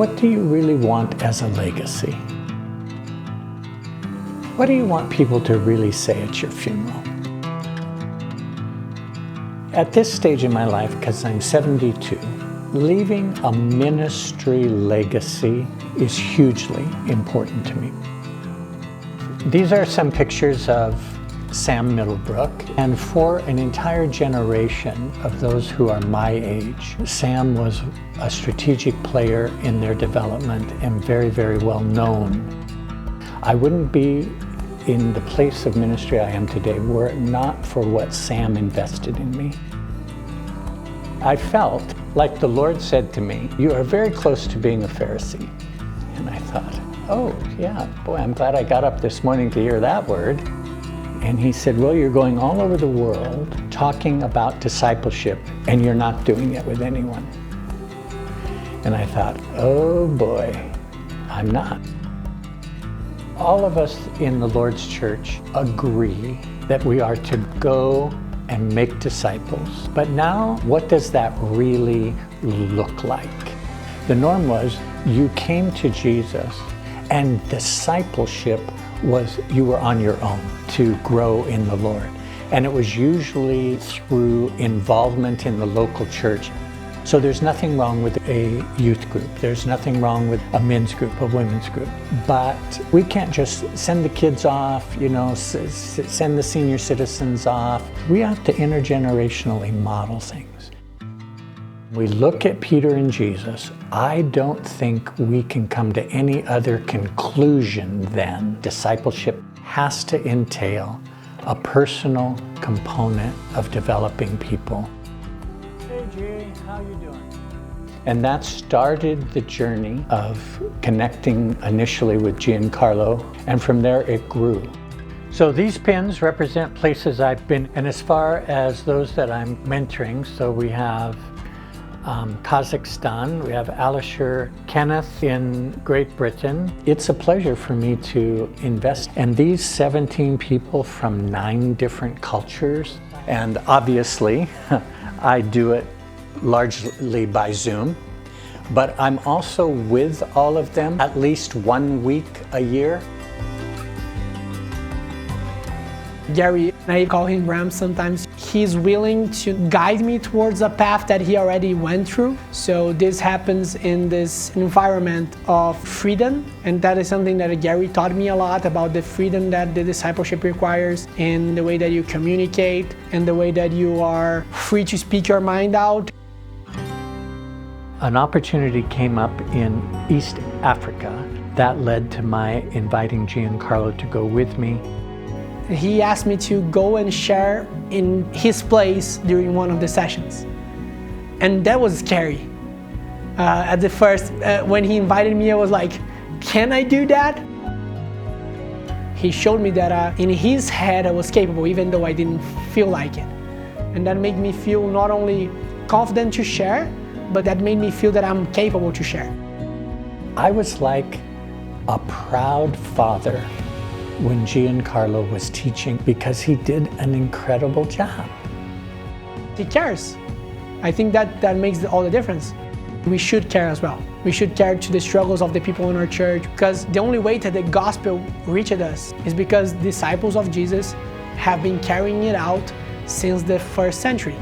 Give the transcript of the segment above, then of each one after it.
What do you really want as a legacy? What do you want people to really say at your funeral? At this stage in my life, because I'm 72, leaving a ministry legacy is hugely important to me. These are some pictures of Sam Middlebrook, and for an entire generation of those who are my age, Sam was a strategic player in their development and very, very well known. I wouldn't be in the place of ministry I am today were it not for what Sam invested in me. I felt like the Lord said to me, "You are very close to being a Pharisee." And I thought, oh yeah, boy, I'm glad I got up this morning to hear that word. And he said, well, you're going all over the world talking about discipleship and you're not doing it with anyone. And I thought, oh boy, I'm not. All of us in the Lord's church agree that we are to go and make disciples. But now, what does that really look like? The norm was you came to Jesus and discipleship was you were on your own to grow in the Lord. And it was usually through involvement in the local church. So there's nothing wrong with a youth group. There's nothing wrong with a men's group, a women's group. But we can't just send the kids off, send the senior citizens off. We have to intergenerationally model things. We look at Peter and Jesus, I don't think we can come to any other conclusion than discipleship has to entail a personal component of developing people. Hey G, how you doing? And that started the journey of connecting initially with Giancarlo, and from there it grew. So these pins represent places I've been, and as far as those that I'm mentoring, so we have Kazakhstan, we have Alisher Kenneth in Great Britain. It's a pleasure for me to invest. And these 17 people from 9 different cultures, and obviously I do it largely by Zoom, but I'm also with all of them at least 1 week a year. Gary, I call him Ram sometimes. He's willing to guide me towards a path that he already went through. So this happens in this environment of freedom. And that is something that Gary taught me a lot about, the freedom that the discipleship requires, and the way that you communicate, and the way that you are free to speak your mind out. An opportunity came up in East Africa that led to my inviting Giancarlo to go with me. He asked me to go and share in his place during one of the sessions. And that was scary. At the first, when he invited me, I was like, can I do that? He showed me that in his head I was capable, even though I didn't feel like it. And that made me feel not only confident to share, but that made me feel that I'm capable to share. I was like a proud father when Giancarlo was teaching, because he did an incredible job. He cares. I think that makes all the difference. We should care as well. We should care to the struggles of the people in our church, because the only way that the gospel reached us is because disciples of Jesus have been carrying it out since the first century.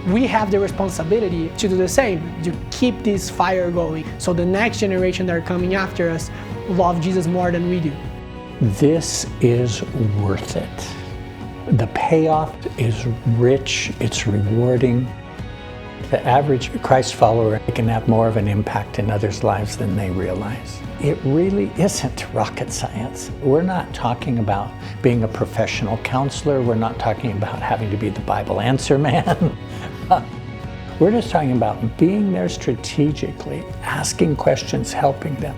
We have the responsibility to do the same, to keep this fire going, so the next generation that are coming after us love Jesus more than we do. This is worth it. The payoff is rich, it's rewarding. The average Christ follower can have more of an impact in others' lives than they realize. It really isn't rocket science. We're not talking about being a professional counselor. We're not talking about having to be the Bible answer man. We're just talking about being there strategically, asking questions, helping them.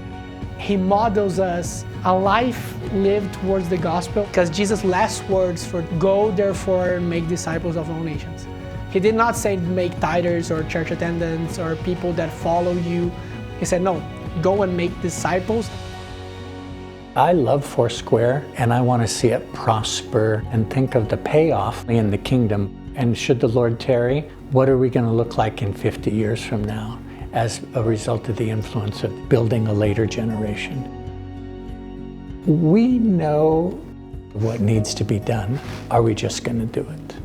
He models us a life lived towards the gospel, because Jesus' last words for go therefore make disciples of all nations. He did not say make tithers or church attendants or people that follow you. He said, no, go and make disciples. I love Foursquare and I want to see it prosper and think of the payoff in the kingdom. And should the Lord tarry, what are we going to look like in 50 years from now? as a result of the influence of building a later generation. We know what needs to be done. Are we just going to do it?